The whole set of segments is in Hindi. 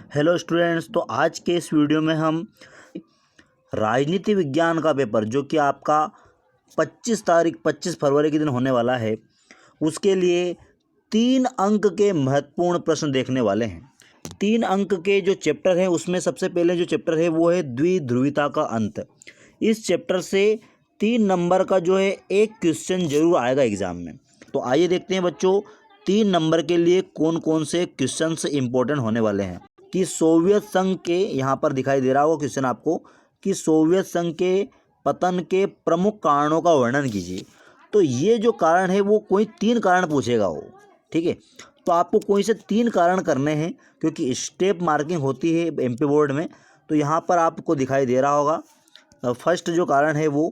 हेलो स्टूडेंट्स, तो आज के इस वीडियो में हम राजनीति विज्ञान का पेपर जो कि आपका 25 फरवरी के दिन होने वाला है, उसके लिए 3 अंक के महत्वपूर्ण प्रश्न देखने वाले हैं। 3 अंक के जो चैप्टर हैं उसमें सबसे पहले जो चैप्टर है वो है द्विध्रुवीता का अंत। इस चैप्टर से 3 नंबर का जो है एक क्वेश्चन जरूर आएगा एग्जाम में। तो आइए देखते हैं बच्चों 3 नंबर के लिए कौन कौन से क्वेश्चंस इंपॉर्टेंट होने वाले हैं। कि सोवियत संघ के, यहाँ पर दिखाई दे रहा होगा क्वेश्चन आपको, कि सोवियत संघ के पतन के प्रमुख कारणों का वर्णन कीजिए। तो ये जो कारण है वो कोई 3 कारण पूछेगा वो, ठीक है। तो आपको कोई से 3 कारण करने हैं क्योंकि स्टेप मार्किंग होती है एमपी बोर्ड में। तो यहाँ पर आपको दिखाई दे रहा होगा फर्स्ट जो कारण है वो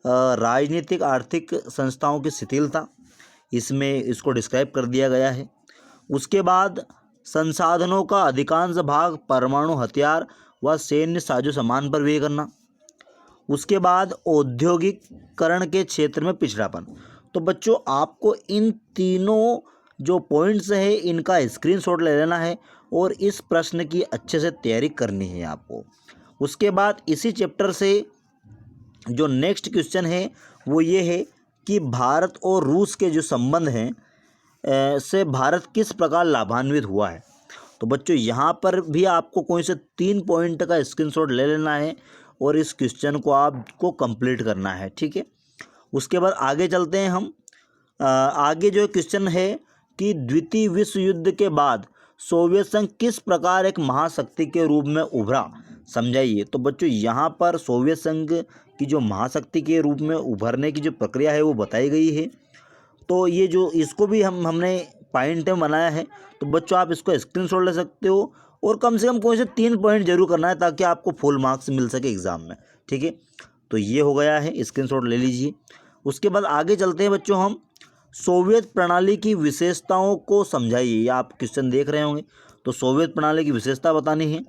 राजनीतिक आर्थिक संस्थाओं की शिथिलता, इसमें इसको डिस्क्राइब कर दिया गया है। उसके बाद संसाधनों का अधिकांश भाग परमाणु हथियार व सैन्य साजो सामान पर व्यय करना। उसके बाद औद्योगिकरण के क्षेत्र में पिछड़ापन। तो बच्चों आपको इन तीनों जो पॉइंट्स है इनका स्क्रीनशॉट ले लेना है और इस प्रश्न की अच्छे से तैयारी करनी है आपको। उसके बाद इसी चैप्टर से जो नेक्स्ट क्वेश्चन है वो ये है कि भारत और रूस के जो संबंध हैं से भारत किस प्रकार लाभान्वित हुआ है। तो बच्चों यहाँ पर भी आपको कोई से 3 पॉइंट का स्क्रीनशॉट ले लेना है और इस क्वेश्चन को आपको कंप्लीट करना है, ठीक है। उसके बाद आगे चलते हैं हम। आगे जो क्वेश्चन है कि द्वितीय विश्व युद्ध के बाद सोवियत संघ किस प्रकार एक महाशक्ति के रूप में उभरा, समझाइए। तो बच्चों यहाँ पर सोवियत संघ की जो महाशक्ति के रूप में उभरने की जो प्रक्रिया है वो बताई गई है। तो ये जो इसको भी हमने पॉइंट में बनाया है। तो बच्चों आप इसको स्क्रीनशॉट ले सकते हो और कम से कम कोई से 3 पॉइंट जरूर करना है ताकि आपको फुल मार्क्स मिल सके एग्जाम में, ठीक है। तो ये हो गया है, स्क्रीनशॉट ले लीजिए। उसके बाद आगे चलते हैं बच्चों हम। सोवियत प्रणाली की विशेषताओं को समझाइए। ये आप क्वेश्चन देख रहे होंगे। तो सोवियत प्रणाली की विशेषता बतानी है।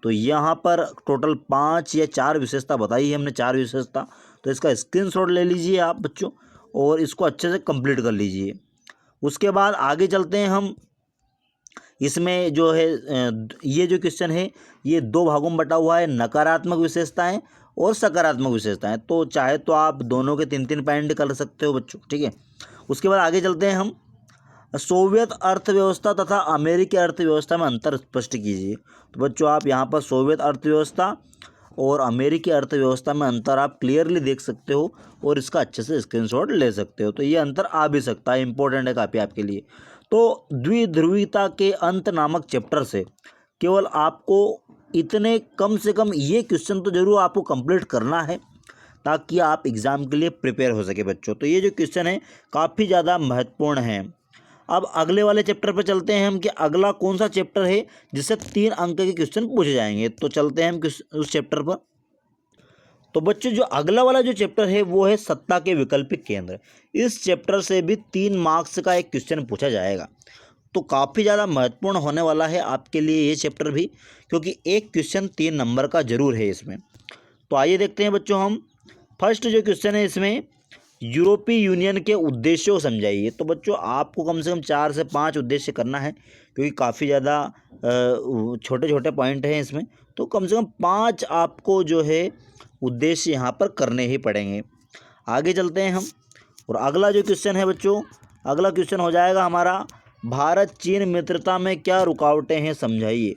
तो यहाँ पर टोटल 5 या 4 विशेषता बताई है हमने, 4 विशेषता। तो इसका स्क्रीनशॉट ले लीजिए आप बच्चों और इसको अच्छे से कंप्लीट कर लीजिए। उसके बाद आगे चलते हैं हम। इसमें जो है ये जो क्वेश्चन है ये 2 भागों में बटा हुआ है, नकारात्मक विशेषताएं और सकारात्मक विशेषताएं। तो चाहे तो आप दोनों के 3-3 पॉइंट कर सकते हो बच्चों, ठीक है। उसके बाद आगे चलते हैं हम। सोवियत अर्थव्यवस्था तथा अमेरिकी अर्थव्यवस्था में अंतर स्पष्ट कीजिए। तो बच्चों आप यहाँ पर सोवियत अर्थव्यवस्था और अमेरिकी अर्थव्यवस्था में अंतर आप क्लियरली देख सकते हो और इसका अच्छे से स्क्रीनशॉट ले सकते हो। तो ये अंतर आ भी सकता है, इंपॉर्टेंट है काफ़ी आपके लिए। तो द्विध्रुवीता के अंत नामक चैप्टर से केवल आपको इतने कम से कम ये क्वेश्चन तो जरूर आपको कंप्लीट करना है ताकि आप एग्ज़ाम के लिए प्रिपेयर हो सके बच्चों। तो ये जो क्वेश्चन है काफ़ी ज़्यादा महत्वपूर्ण है। अब अगले वाले चैप्टर पर चलते हैं हम कि अगला कौन सा चैप्टर है जिससे 3 अंक के क्वेश्चन पूछे जाएंगे। तो चलते हैं हम उस चैप्टर पर। तो बच्चों जो अगला वाला जो चैप्टर है वो है सत्ता के वैकल्पिक केंद्र। इस चैप्टर से भी 3 मार्क्स का एक क्वेश्चन पूछा जाएगा। तो काफ़ी ज़्यादा महत्वपूर्ण होने वाला है आपके लिए ये चैप्टर भी, क्योंकि एक क्वेश्चन 3 नंबर का जरूर है इसमें। तो आइए देखते हैं बच्चों हम। फर्स्ट जो क्वेश्चन है इसमें यूरोपीय यूनियन के उद्देश्यों को समझाइए। तो बच्चों आपको कम से कम 4 से 5 उद्देश्य करना है क्योंकि काफ़ी ज़्यादा छोटे छोटे पॉइंट हैं इसमें। तो कम से कम 5 आपको जो है उद्देश्य यहाँ पर करने ही पड़ेंगे। आगे चलते हैं हम और अगला जो क्वेश्चन है बच्चों, अगला क्वेश्चन हो जाएगा हमारा भारत चीन मित्रता में क्या रुकावटें हैं, समझाइए।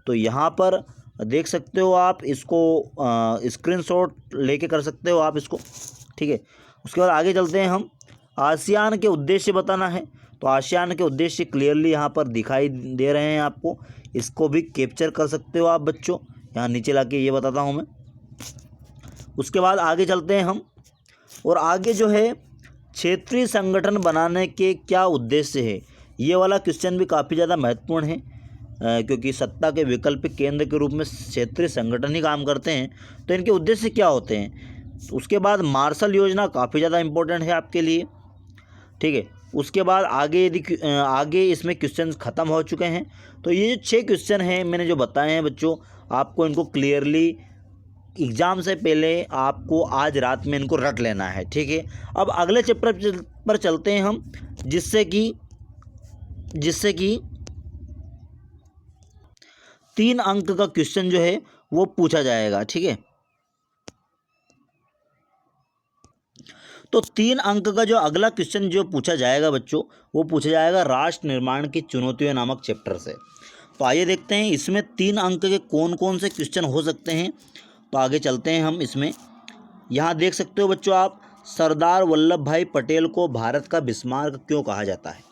तो यहाँ पर देख सकते हो आप इसको स्क्रीनशॉट लेके कर सकते हो आप इसको, ठीक है। उसके बाद आगे चलते हैं हम। आसियान के उद्देश्य बताना है। तो आसियान के उद्देश्य क्लियरली यहाँ पर दिखाई दे रहे हैं आपको, इसको भी कैप्चर कर सकते हो आप बच्चों। यहाँ नीचे लाके ये बताता हूँ मैं। उसके बाद आगे चलते हैं हम और आगे जो है क्षेत्रीय संगठन बनाने के क्या उद्देश्य है। ये वाला क्वेश्चन भी काफ़ी ज़्यादा महत्वपूर्ण है क्योंकि सत्ता के वैकल्पिक केंद्र के रूप में क्षेत्रीय संगठन ही काम करते हैं। तो इनके उद्देश्य क्या होते हैं। उसके बाद मार्शल योजना काफ़ी ज़्यादा इम्पोर्टेंट है आपके लिए, ठीक है। उसके बाद आगे यदि आगे इसमें क्वेश्चन ख़त्म हो चुके हैं। तो ये जो 6 क्वेश्चन हैं मैंने जो बताए हैं बच्चों, आपको इनको क्लियरली एग्ज़ाम से पहले आपको आज रात में इनको रट लेना है, ठीक है। अब अगले चैप्टर पर चलते हैं हम, जिससे कि 3 अंक का क्वेश्चन जो है वो पूछा जाएगा। ठीक है, तो 3 अंक का जो अगला क्वेश्चन जो पूछा जाएगा बच्चों, वो पूछा जाएगा राष्ट्र निर्माण की चुनौतियां नामक चैप्टर से। तो आइए देखते हैं इसमें 3 अंक के कौन कौन से क्वेश्चन हो सकते हैं। तो आगे चलते हैं हम इसमें। यहाँ देख सकते हो बच्चों आप, सरदार वल्लभ भाई पटेल को भारत का बिस्मार्क क्यों कहा जाता है।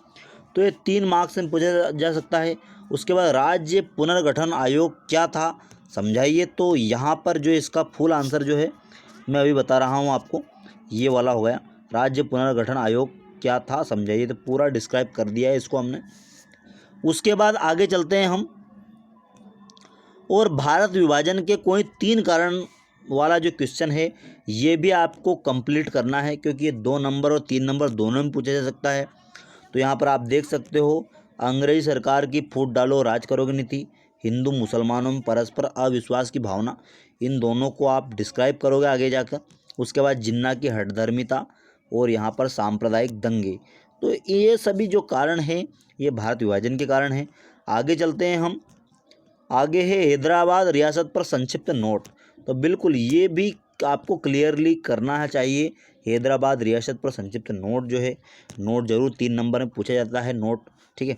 तो ये 3 मार्क्स में पूछा जा सकता है। उसके बाद राज्य पुनर्गठन आयोग क्या था, समझाइए। तो यहाँ पर जो इसका फुल आंसर जो है मैं अभी बता रहा हूँ आपको, ये वाला हो गया, राज्य पुनर्गठन आयोग क्या था समझाइए। तो पूरा डिस्क्राइब कर दिया है इसको हमने। उसके बाद आगे चलते हैं हम, और भारत विभाजन के कोई 3 कारण वाला जो क्वेश्चन है ये भी आपको कंप्लीट करना है, क्योंकि ये 2 नंबर और 3 नंबर दोनों में पूछा जा सकता है। तो यहाँ पर आप देख सकते हो, अंग्रेजी सरकार की फूट डालो राज करोगे नीति, हिंदू मुसलमानों में परस्पर अविश्वास की भावना, इन दोनों को आप डिस्क्राइब करोगे आगे जाकर। उसके बाद जिन्ना की हठधर्मिता, और यहाँ पर सांप्रदायिक दंगे। तो ये सभी जो कारण हैं ये भारत विभाजन के कारण हैं। आगे चलते हैं हम, आगे है हैदराबाद रियासत पर संक्षिप्त नोट। तो बिल्कुल ये भी आपको क्लियरली करना है चाहिए, हैदराबाद रियासत पर संक्षिप्त नोट जो है, नोट जरूर 3 नंबर में पूछा जाता है नोट। ठीक है,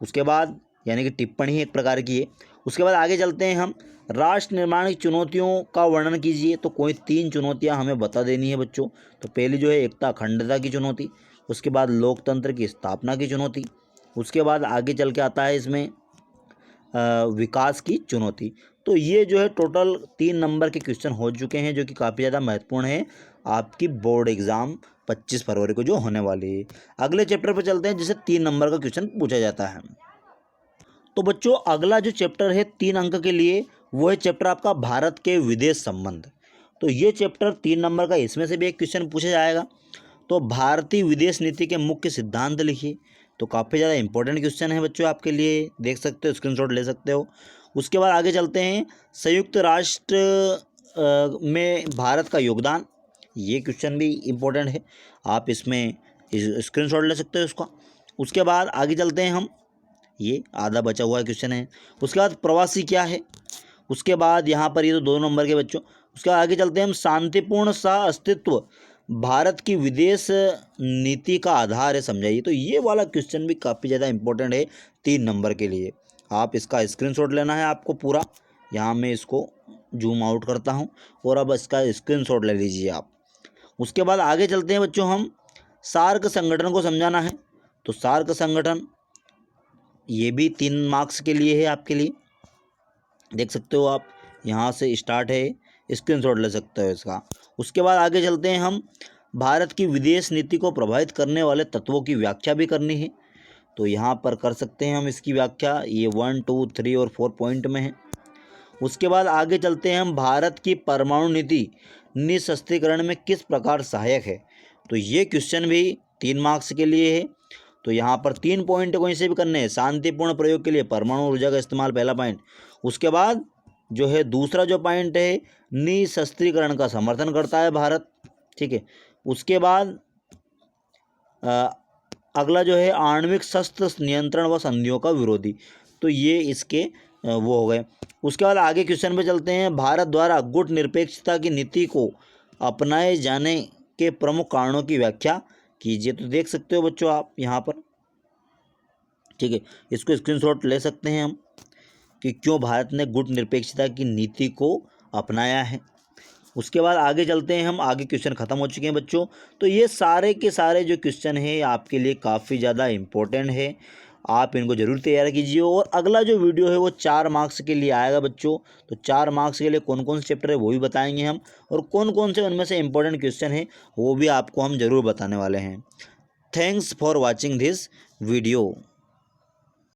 उसके बाद यानी कि टिप्पणी एक प्रकार की है। उसके बाद आगे चलते हैं हम, राष्ट्र निर्माण की चुनौतियों का वर्णन कीजिए। तो कोई 3 चुनौतियां हमें बता देनी है बच्चों। तो पहली जो है एकता अखंडता की चुनौती, उसके बाद लोकतंत्र की स्थापना की चुनौती, उसके बाद आगे चल के आता है इसमें विकास की चुनौती। तो ये जो है टोटल 3 नंबर के क्वेश्चन हो चुके हैं, जो कि काफ़ी ज़्यादा महत्वपूर्ण है आपकी बोर्ड एग्ज़ाम 25 फरवरी को जो होने वाली है। अगले चैप्टर पर चलते हैं जिसे 3 नंबर का क्वेश्चन पूछा जाता है। तो बच्चों अगला जो चैप्टर है 3 अंक के लिए, वो है चैप्टर आपका भारत के विदेश संबंध। तो ये चैप्टर 3 नंबर का, इसमें से भी एक क्वेश्चन पूछा जाएगा। तो भारतीय विदेश नीति के मुख्य सिद्धांत लिखिए। तो काफ़ी ज़्यादा इंपॉर्टेंट क्वेश्चन है बच्चों आपके लिए, देख सकते हो, स्क्रीनशॉट ले सकते हो। उसके बाद आगे चलते हैं, संयुक्त राष्ट्र में भारत का योगदान, ये क्वेश्चन भी इम्पोर्टेंट है, आप इसमें स्क्रीनशॉट ले सकते हो इसका। उसके बाद आगे चलते हैं हम, ये आधा बचा हुआ क्वेश्चन है। उसके बाद प्रवासी क्या है, उसके बाद यहाँ पर ये तो 2 नंबर के बच्चों। उसके बाद आगे चलते हैं हम, शांतिपूर्ण सह अस्तित्व भारत की विदेश नीति का आधार है समझाइए। तो ये वाला क्वेश्चन भी काफ़ी ज़्यादा इंपॉर्टेंट है 3 नंबर के लिए, आप इसका स्क्रीनशॉट लेना है आपको पूरा। यहाँ मैं इसको जूम आउट करता हूँ और अब इसका स्क्रीनशॉट ले लीजिए आप। उसके बाद आगे चलते हैं बच्चों हम, सार्क संगठन को समझाना है। तो सार्क संगठन ये भी 3 मार्क्स के लिए है आपके लिए, देख सकते हो आप, यहाँ से स्टार्ट है, स्क्रीनशॉट ले सकते हो इसका। उसके बाद आगे चलते हैं हम, भारत की विदेश नीति को प्रभावित करने वाले तत्वों की व्याख्या भी करनी है। तो यहाँ पर कर सकते हैं हम इसकी व्याख्या, ये 1, 2, 3 और 4 पॉइंट में है। उसके बाद आगे चलते हैं हम, भारत की परमाणु नीति निशस्त्रीकरण में किस प्रकार सहायक है। तो ये क्वेश्चन भी 3 मार्क्स के लिए है। तो यहाँ पर 3 पॉइंट कहीं से भी करने हैं, शांतिपूर्ण प्रयोग के लिए परमाणु ऊर्जा का इस्तेमाल, पहला पॉइंट। उसके बाद जो है दूसरा जो पॉइंट है, निशस्त्रीकरण का समर्थन करता है भारत। ठीक है, उसके बाद अगला जो है, आणविक शस्त्र नियंत्रण व संधियों का विरोधी। तो ये इसके वो हो गए। उसके बाद आगे क्वेश्चन पे चलते हैं, भारत द्वारा गुट निरपेक्षता की नीति को अपनाए जाने के प्रमुख कारणों की व्याख्या कीजिए। तो देख सकते हो बच्चों आप यहाँ पर, ठीक है, इसको स्क्रीनशॉट ले सकते हैं हम कि क्यों भारत ने गुट निरपेक्षता की नीति को अपनाया है। उसके बाद आगे चलते हैं हम, आगे क्वेश्चन खत्म हो चुके हैं बच्चों। तो ये सारे के सारे जो क्वेश्चन हैं आपके लिए काफ़ी ज़्यादा इम्पोर्टेंट है, आप इनको ज़रूर तैयार कीजिए। और अगला जो वीडियो है वो 4 मार्क्स के लिए आएगा बच्चों। तो 4 मार्क्स के लिए कौन कौन से चैप्टर है वो भी बताएंगे हम, और कौन कौन से उनमें से इम्पोर्टेंट क्वेश्चन है वो भी आपको हम ज़रूर बताने वाले हैं। Thanks for watching this video.